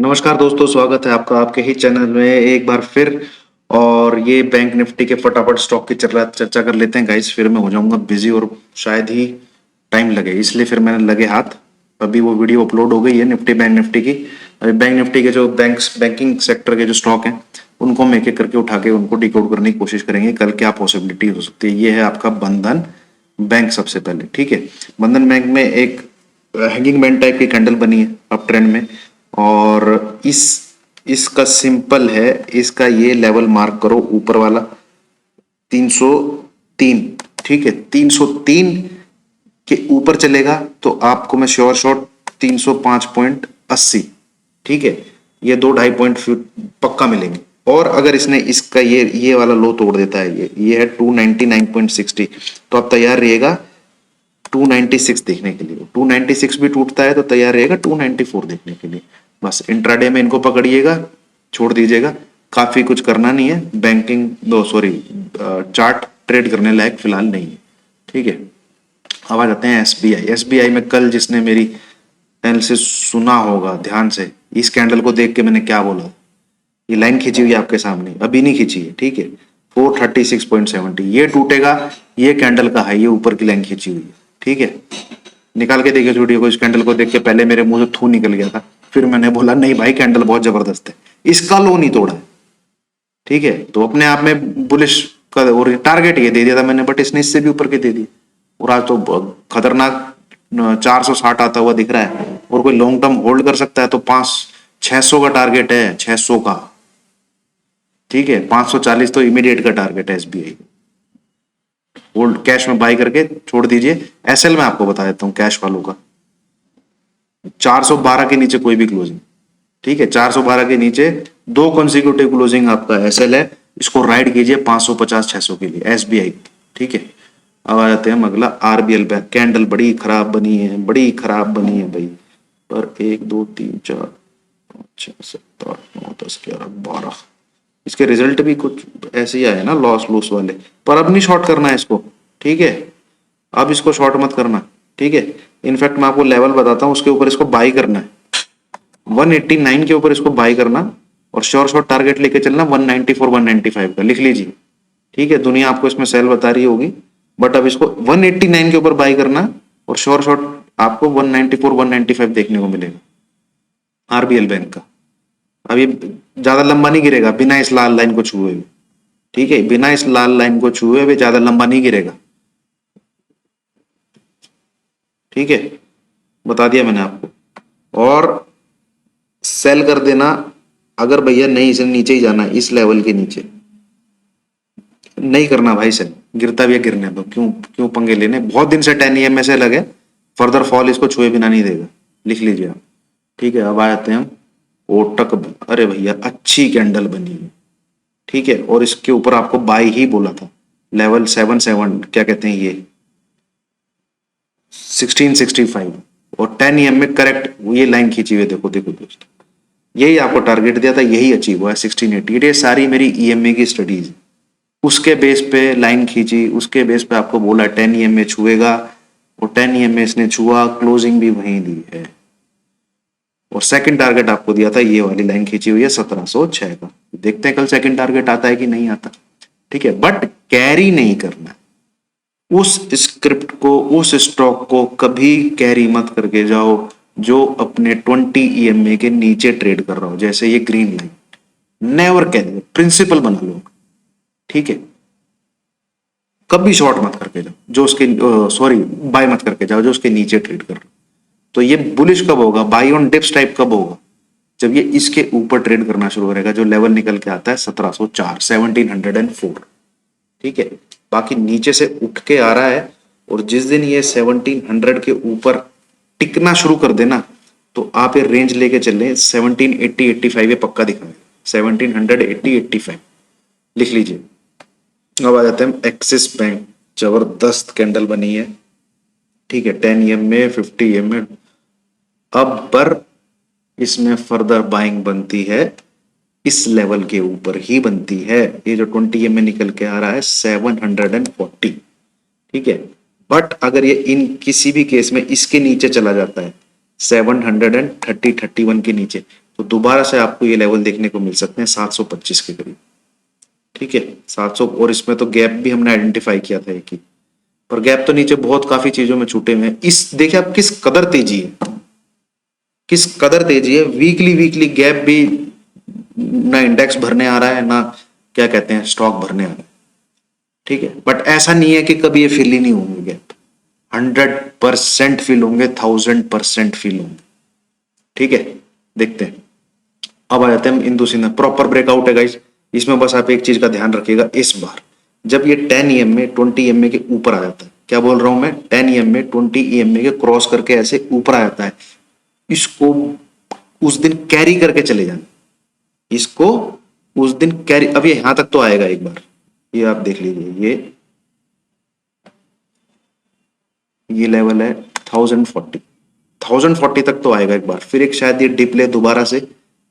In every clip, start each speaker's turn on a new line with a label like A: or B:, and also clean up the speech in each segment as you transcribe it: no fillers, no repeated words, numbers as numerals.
A: नमस्कार दोस्तों, स्वागत है आपका आपके ही चैनल में एक बार फिर। और ये बैंक निफ्टी के फटाफट स्टॉक की चर्चा कर लेते हैं गाइस। फिर मैं हो जाऊंगा बिजी और शायद ही टाइम लगे, इसलिए फिर मैंने लगे हाथ। अभी वो वीडियो अपलोड हो गई है निफ्टी बैंक निफ्टी की। अभी बैंक निफ्टी के जो बैंकिंग सेक्टर के जो स्टॉक हैं उनको हम एक एक करके उठा के उनको डिकोड करने की कोशिश करेंगे। कल क्या पॉसिबिलिटी हो सकती है। ये है आपका बंधन बैंक। सबसे पहले ठीक है, बंधन बैंक में एक हैंगिंग मैन टाइप की कैंडल बनी है अप ट्रेंड में। और इसका सिंपल है, इसका ये लेवल मार्क करो ऊपर वाला 303। ठीक है, 303 के ऊपर चलेगा तो आपको मैं श्योर शॉट 305.80। ठीक है, ये 2-2.5 पॉइंट पक्का मिलेंगे। और अगर इसने इसका ये वाला लो तोड़ देता है, ये है 299.60, तो आप तैयार रहिएगा 296 देखने के लिए। 296 भी टूटता है तो तैयार रहेगा 294 देखने के लिए। बस इंट्राडे में इनको पकड़िएगा, छोड़ दीजिएगा। काफी कुछ करना नहीं है, बैंकिंग दो सॉरी चार्ट ट्रेड करने लायक फिलहाल नहीं है। ठीक है, अब आ जाते हैं एसबीआई। एसबीआई में कल जिसने मेरी एनालिसिस सुना होगा ध्यान से, इस कैंडल को देख के मैंने क्या बोला। ये लाइन खींची हुई है आपके सामने, अभी नहीं खींची है। ठीक है, 436.70 ये टूटेगा। ये कैंडल का है, ये ऊपर की लाइन खींची हुई है। ठीक है, निकाल के देखिए वीडियो को। इस कैंडल को देख के पहले मेरे मुंह से थू निकल गया था, फिर मैंने बोला नहीं भाई कैंडल बहुत जबरदस्त है, इसका लो नहीं तोड़ा है। ठीक है, तो अपने आप में बुलिश का और टारगेट ये दे दिया था मैंने, बट इसने इससे भी ऊपर के दे दिए। और आज तो खतरनाक 460 आता हुआ दिख रहा है। और कोई लॉन्ग टर्म होल्ड कर सकता है तो 600 का टारगेट है, 600 का। ठीक है, 540 तो इमीडिएट का टारगेट है एसबीआई। होल्ड कैश में बाई करके छोड़ दीजिए। एसएल में आपको बता देता हूं कैश वालों का, 412 के नीचे कोई भी क्लोजिंग। ठीक है, 412 के नीचे दो कंसेक्यूटिव क्लोजिंग आपका एसएल है, इसको राइड कीजिए 550-600 के लिए एसबीआई। ठीक है, अब आ जाते हैं हम अगला आरबीएल बैंक। कैंडल बड़ी खराब बनी है, बड़ी खराब बनी है भाई। पर 1 2 3 4 5 6 7 8 9 10 11 12 इसके रिजल्ट भी कुछ ऐसे ही आए ना, लॉस लूस वाले। पर अब नहीं शॉर्ट करना है इसको। ठीक है, अब इसको शॉर्ट मत करना। ठीक है, इनफैक्ट मैं आपको लेवल बताता हूं, उसके ऊपर इसको बाई करना है 189 के ऊपर इसको बाई करना। और श्योर शॉट टारगेट लेके चलना 194 195 का, लिख लीजिए। ठीक है, दुनिया आपको इसमें सेल बता रही होगी, बट अब इसको 189 के ऊपर बाई करना और श्योर शॉट आपको 194 195 देखने को मिलेगा आरबीएल बैंक का। अब ये ज्यादा लंबा नहीं गिरेगा बिना इस लाल लाइन को छुए हुए। ठीक है, बिना इस लाल लाइन को छुए हुए ज्यादा लंबा नहीं गिरेगा। ठीक है, बता दिया मैंने आपको। और सेल कर देना अगर भैया नहीं, इसे नीचे ही जाना है, इस लेवल के नीचे नहीं करना भाई सेल। गिरता भी है गिरने दो, क्यों क्यों पंगे लेने। बहुत दिन से 10 EM में से लगे, फर्दर फॉल इसको छुए बिना नहीं देगा, लिख लीजिए आप। ठीक है, अब आ जाते हैं हम कोटक। अरे भैया अच्छी कैंडल बनी है। ठीक है, और इसके ऊपर आपको बाई ही बोला था, लेवल 77 क्या कहते हैं ये 1665 और 10 EM में करेक्ट ये लाइन खींची हुई है। देखो देखो दोस्तों, यही आपको टारगेट दिया था, यही अचीव हुआ है 1680। ये सारी मेरी EMA की स्टडीज, उसके बेस पे लाइन खींची, उसके बेस पे आपको बोला 10 EMA छुएगा और 10 EMA इसने छुआ, क्लोजिंग भी वहीं दी है। और सेकंड टारगेट आपको दिया था, ये वाली लाइन खींची हुई है 1706 का। देखते हैं कल सेकंड टारगेट आता है कि नहीं आता। ठीक है, बट कैरी नहीं करना। उस स्क्रिप्ट को, उस स्टॉक को कभी कैरी मत करके जाओ जो अपने 20 EMA के नीचे ट्रेड कर रहा हो। जैसे ये green line, never carry, principle बना लो। ठीक है, कभी शॉर्ट मत करके जाओ जो उसके सॉरी बाय मत करके जाओ जो उसके नीचे ट्रेड कर रहा हो। तो ये बुलिश कब होगा, बाई ऑन डिप्स टाइप कब होगा, जब ये इसके ऊपर ट्रेड करना शुरू करेगा। जो लेवल निकल के आता है 1704 1704। ठीक है, बाकी नीचे से उठ के आ रहा है और जिस दिन ये 1700 के ऊपर टिकना शुरू कर देना तो आप ये रेंज लेके चले 1780-85 ये पक्का दिखाएगा। 1780-85 लिख लीजिए। अब आ जाते हैं एक्सिस बैंक। जबरदस्त कैंडल बनी है। ठीक है, 10 EM में 50 EM में। अब पर इसमें फर्दर बाइंग बनती है, इस लेवल के ऊपर ही बनती है। ये जो 20 EM में निकल के आ रहा है 740। ठीक है, बट अगर ये इन किसी भी केस में इसके नीचे चला जाता है 730-31 के नीचे, तो दोबारा से आपको ये लेवल देखने को मिल सकते हैं 725 के करीब। ठीक है 700, और इसमें तो गैप भी हमने आइडेंटिफाई किया था एक ही, पर गैप तो नीचे बहुत काफी चीजों में छूटे हुए हैं। इस देखिए आप किस कदर तेजी है, किस कदर तेजी है। वीकली वीकली गैप भी ना इंडेक्स भरने आ रहा है ना क्या कहते हैं स्टॉक भरने आ रहा है। ठीक है, बट ऐसा नहीं है कि कभी ये फिल ही नहीं होंगे गैप, 100% फिल होंगे, 1000% फिल होंगे। ठीक है, देखते हैं। अब आ जाते हैं हम इंदु सिन्हा, प्रॉपर ब्रेकआउट है गाइस। इसमें बस आप एक चीज का ध्यान रखिएगा, इस बार जब ये 10 EMA 20 EMA के ऊपर आ जाता है, क्या बोल रहा हूं मैं, 10 EMA 20 EMA के क्रॉस करके ऐसे ऊपर आ जाता है, इसको उस दिन कैरी करके चले जाना, इसको उस दिन कैरी। अब ये यहां तक तो आएगा एक बार, ये आप देख लीजिए, ये लेवल है 1040 तक तो आएगा एक बार, फिर एक शायद ये डिप ले दोबारा से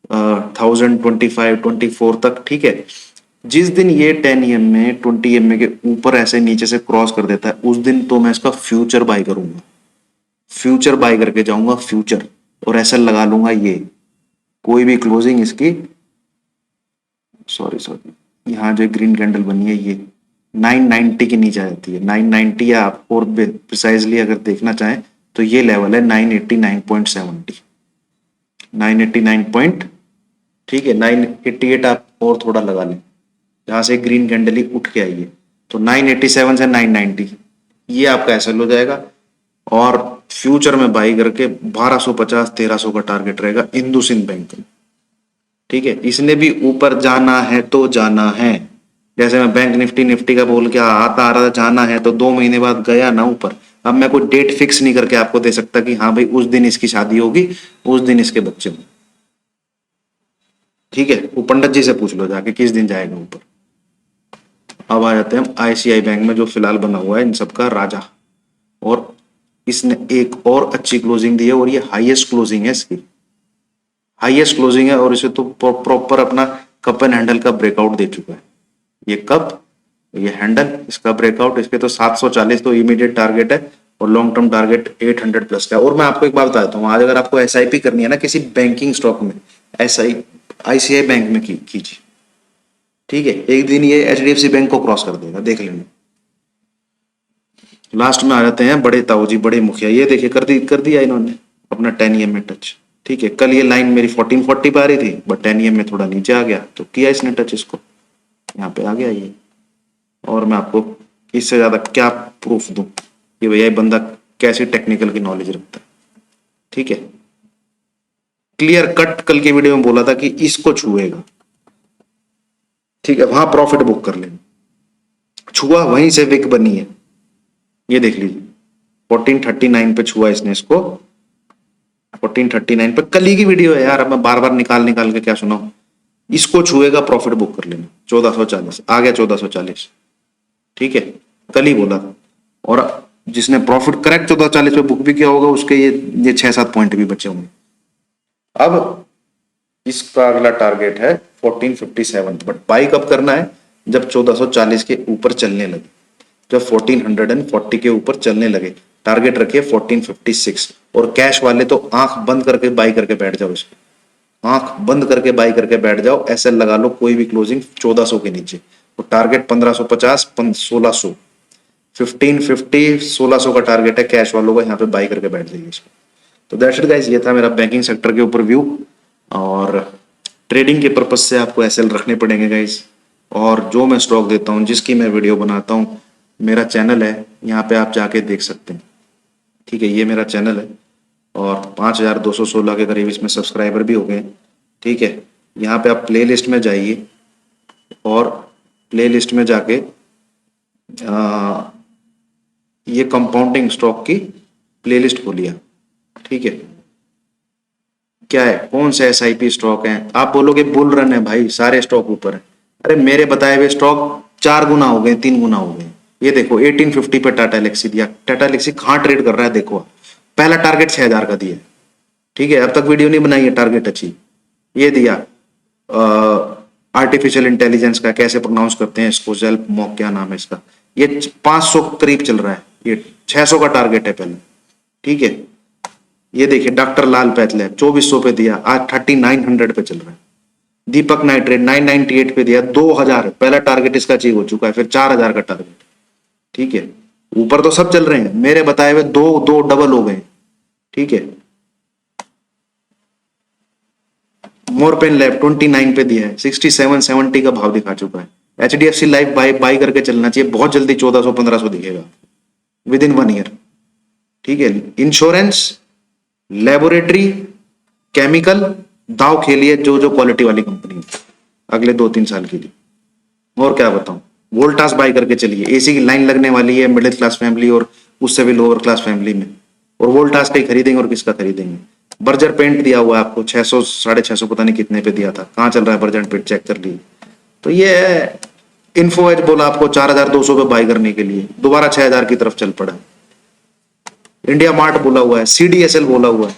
A: 1025 24 तक। ठीक है, जिस दिन ये 10 EMA 20 EMA के ऊपर ऐसे नीचे से क्रॉस कर देता है, उस दिन तो मैं इसका फ्यूचर बाय करूंगा, फ्यूचर बाय करके जाऊंगा फ्यूचर, और ऐसा लगा लूंगा ये कोई भी क्लोजिंग इसकी, सॉरी यहाँ जो ग्रीन कैंडल बनी है ये 990 के नीचे आ जाती है, 990, या आप और प्रिसाइजली अगर देखना चाहें तो ये लेवल है 989.70, 989 ठीक है 988 आप और थोड़ा लगा लें, जहां से ग्रीन कैंडल ही उठ के आई है, तो 987 से 990 ये आपका एसएल हो जाएगा, और फ्यूचर में बाई करके 1250 1300 का टारगेट रहेगा इंडसइंड बैंक में। ठीक है, इसने भी ऊपर जाना है तो जाना है, जैसे मैं बैंक निफ्टी का बोल के आता आ रहा था जाना है, तो 2 महीने बाद गया ना ऊपर। अब मैं कोई डेट फिक्स नहीं करके आपको दे सकता कि हाँ भाई उस दिन इसकी शादी होगी, उस दिन इसके बच्चे होंगे। ठीक है, वो पंडित जी से पूछ लो जाके किस दिन जाएगा ऊपर। अब आ जाते हैं हम ICICI बैंक में, जो फिलहाल बना हुआ है इन सबका राजा, और इसने एक और अच्छी क्लोजिंग दी है, और ये हाईएस्ट क्लोजिंग है इसकी, हाईएस्ट क्लोजिंग है, और इसे तो प्रॉपर अपना कप एंड हैंडल का ब्रेकआउट दे चुका है। ये कप, ये हैंडल, इसका ब्रेकआउट, इसके तो 740 तो इमीडिएट टारगेट है, और लॉन्ग टर्म टारगेट 800 प्लस का। और मैं आपको एक बात बताता हूँ, आज अगर आपको SIP करनी है ना किसी बैंकिंग स्टॉक में, ICICI बैंक में कीजिए। ठीक है, एक दिन ये HDFC बैंक को क्रॉस कर देगा, देख लेना। लास्ट में आ जाते हैं बड़े ताऊ जी, बड़े मुखिया, ये देखिए कर दिया इन्होंने अपना 10 EMA टच। ठीक है, कल ये लाइन मेरी 1440 पे आ रही थी, बट 10 EMA थोड़ा नीचे आ गया, तो किया इसने टच, इसको यहाँ पे आ गया ये। और मैं आपको इससे ज्यादा क्या प्रूफ दूं कि भैया ये बंदा कैसी टेक्निकल की नॉलेज रखता है। ठीक है, क्लियर कट कल की वीडियो में बोला था कि इसको छुएगा। ठीक है, वहां प्रॉफिट बुक कर लेना, छुआ वहीं से विक बनी है, ये देख लीजिए 1439 पे छुआ इसने इसको, 1439 पे, कल ही की वीडियो है यार, अब मैं बार बार निकाल के क्या सुनाऊं। इसको छुएगा प्रॉफिट बुक कर लेना, 1440 आ गया, 1440। ठीक है, कल ही बोला था, और जिसने प्रॉफिट करेक्ट 1440 पे बुक भी किया होगा उसके ये 6-7 पॉइंट भी बचे होंगे। अब इसका अगला टारगेट है 1457, बट बाई कब करना है, जब 1440 के ऊपर चलने लगे, जब 1440 के ऊपर चलने लगे। टारगेट रखिए 1456, और कैश वाले तो आंख बंद करके बाई करके बैठ जाओ, इसको आंख बंद करके बाई करके बैठ जाओ, ऐसे लगा लो कोई भी क्लोजिंग 1400 के नीचे, तो टारगेट 1550 1600 1550 1600 का टारगेट है कैश वालों का, यहाँ पे बाई करके बैठ जाइए इसको। तो दैट्स इट गाइस, ये था मेरा बैंकिंग सेक्टर के ऊपर व्यू, और ट्रेडिंग के पर्पज से आपको SL रखने पड़ेंगे गाइस, और जो मैं स्टॉक देता हूँ, जिसकी मैं वीडियो बनाता हूँ, मेरा चैनल है, यहाँ पे आप जाके देख सकते हैं। ठीक है, ये मेरा चैनल है, और 5216 के करीब इसमें सब्सक्राइबर भी हो गए। ठीक है, यहाँ पे आप प्ले लिस्ट में जाइए, और प्ले लिस्ट में जाके ये कंपाउंडिंग स्टॉक की प्लेलिस्ट खोलिए। ठीक है, क्या है, कौन से SIP स्टॉक हैं, आप बोलोगे बुल रन है भाई, सारे स्टॉक ऊपर है, अरे मेरे बताए हुए स्टॉक 4 गुना हो गए, 3 गुना हो गए। ये देखो 1850 पे टाटा एलेक्सी दिया, टाटा एलेक्सी कहाँ ट्रेड कर रहा है, देखो पहला टारगेट 6000 का दिया। ठीक है, अब तक वीडियो नहीं बनाई है टारगेट अच्छी, ये दिया आर्टिफिशियल इंटेलिजेंस का, कैसे प्रोनाउंस करते हैं इसको, जेल्प मॉक क्या नाम है इसका, ये 500 करीब चल रहा है, ये 600 का टारगेट है पहले। ठीक है, ये देखिए डॉक्टर लाल पैथलैब 2400 पे दिया, आज 3900 पे चल रहा है। दीपक नाइट्रेट 998 पे दिया, 2000 पहला टारगेट इसका अचीव हो चुका है, फिर 4000 का टारगेट। ठीक है, ऊपर तो सब चल रहे हैं, मेरे बताए हुए दो दो डबल हो गए। ठीक है, मोरपेन लैब 29 पे दिया है, 67-70 का भाव दिखा चुका है। HDFC लाइफ बाई करके चलना चाहिए, बहुत जल्दी 1400-1500 दिखेगा विद इन 1 ईयर। ठीक है, इंश्योरेंस, लेबोरेटरी, केमिकल, दाव खेलिए जो जो क्वालिटी वाली कंपनी है अगले 2-3 साल के लिए। और क्या बताऊं, वोल्टास बाई करके चलिए, एसी की लाइन लगने वाली है मिडिल क्लास फैमिली और उससे भी लोअर क्लास फैमिली में, और वोल्टास का ही खरीदेंगे और किसका खरीदेंगे। बर्जर पेंट दिया हुआ है आपको 600 650 पता नहीं कितने पे दिया था, कहाँ चल रहा है बर्जर पेंट, चेक कर लीजिए। तो ये है, इन्फो एज बोला आपको 4200 पे बाई करने के लिए, दोबारा 6000 की तरफ चल पड़ा। इंडिया मार्ट बोला हुआ है, CDSL बोला हुआ है,